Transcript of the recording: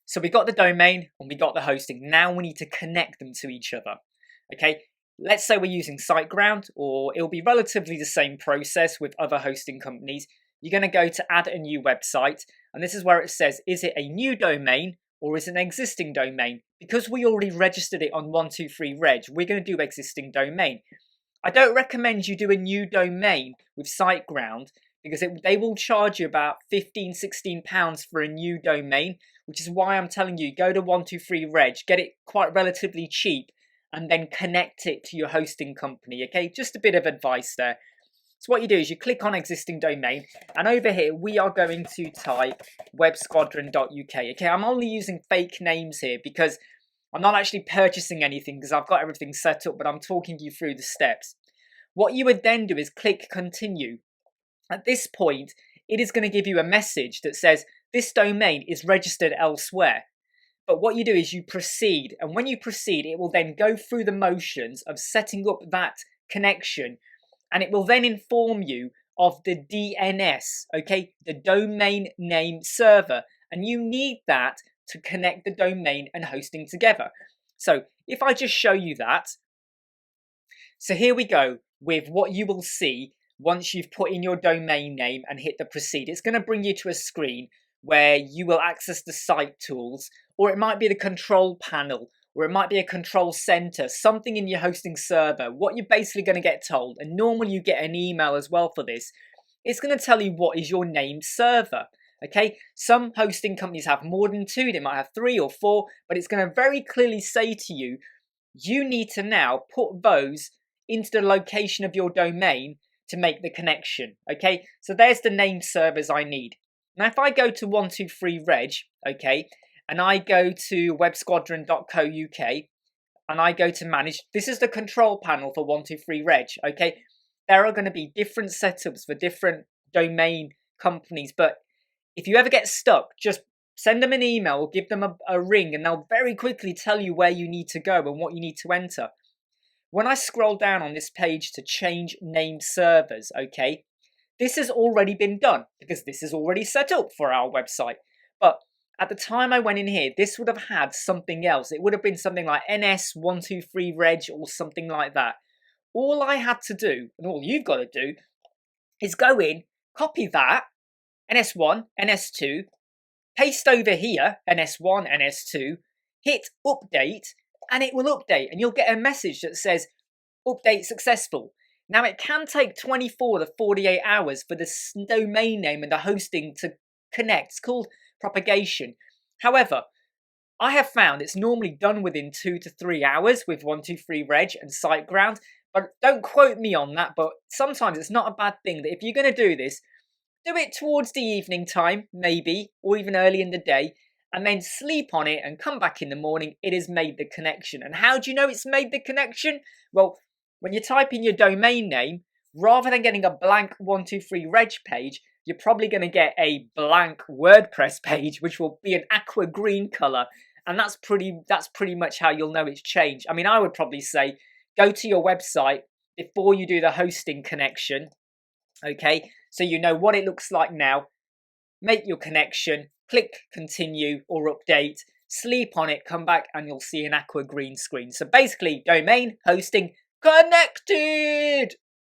So we got the domain and we got the hosting. Now we need to connect them to each other. Okay, let's say we're using SiteGround, or it'll be relatively the same process with other hosting companies. You're going to go to add a new website, and this is where it says, is it a new domain or is it an existing domain? Because we already registered it on 123reg, we're going to do existing domain. I don't recommend you do a new domain with SiteGround because they will charge you about £15–16 for a new domain, which is why I'm telling you, go to 123reg, get it quite relatively cheap, and then connect it to your hosting company, okay? Just a bit of advice there. So what you do is you click on existing domain, and over here we are going to type websquadron.uk, okay? I'm only using fake names here because I'm not actually purchasing anything because I've got everything set up, but I'm talking you through the steps. What you would then do is click continue. At this point, it is going to give you a message that says this domain is registered elsewhere. But what you do is you proceed, and when you proceed, it will then go through the motions of setting up that connection, and it will then inform you of the DNS, okay, the domain name server, and you need that to connect the domain and hosting together. So if I just show you that, so here we go with what you will see once you've put in your domain name and hit the proceed. It's going to bring you to a screen where you will access the site tools, or it might be the control panel, or it might be a control center, something in your hosting server. What you're basically going to get told, and normally you get an email as well for this, it's going to tell you what is your name server. Okay, some hosting companies have more than two, they might have 3 or 4, but it's going to very clearly say to you, you need to now put those into the location of your domain to make the connection. Okay, so there's the name servers I need. Now if I go to 123reg, okay, and I go to websquadron.co.uk and I go to manage, this is the control panel for 123reg, okay. There are going to be different setups for different domain companies, but if you ever get stuck, just send them an email or give them a ring, and they'll very quickly tell you where you need to go and what you need to enter. When I scroll down on this page to change name servers, okay, this has already been done because this is already set up for our website. But at the time I went in here, this would have had something else. It would have been something like NS123reg or something like that. All I had to do, and all you've got to do, is go in, copy that, NS1, NS2, paste over here, NS1, NS2, hit update, and it will update, and you'll get a message that says, update successful. Now, it can take 24 to 48 hours for the domain name and the hosting to connect. It's called propagation. However, I have found it's normally done within 2 to 3 hours with 123reg and SiteGround, but don't quote me on that, but sometimes it's not a bad thing that if you're going to do this, do it towards the evening time, maybe, or even early in the day, and then sleep on it and come back in the morning, it has made the connection. And how do you know it's made the connection? Well, when you type in your domain name, rather than getting a blank 123reg page, you're probably going to get a blank WordPress page, which will be an aqua green color. And that's pretty much how you'll know it's changed. I mean, I would probably say, go to your website before you do the hosting connection. Okay, so you know what it looks like now. Make your connection, click continue or update, sleep on it, come back, and you'll see an aqua green screen. So basically, domain, hosting, connected!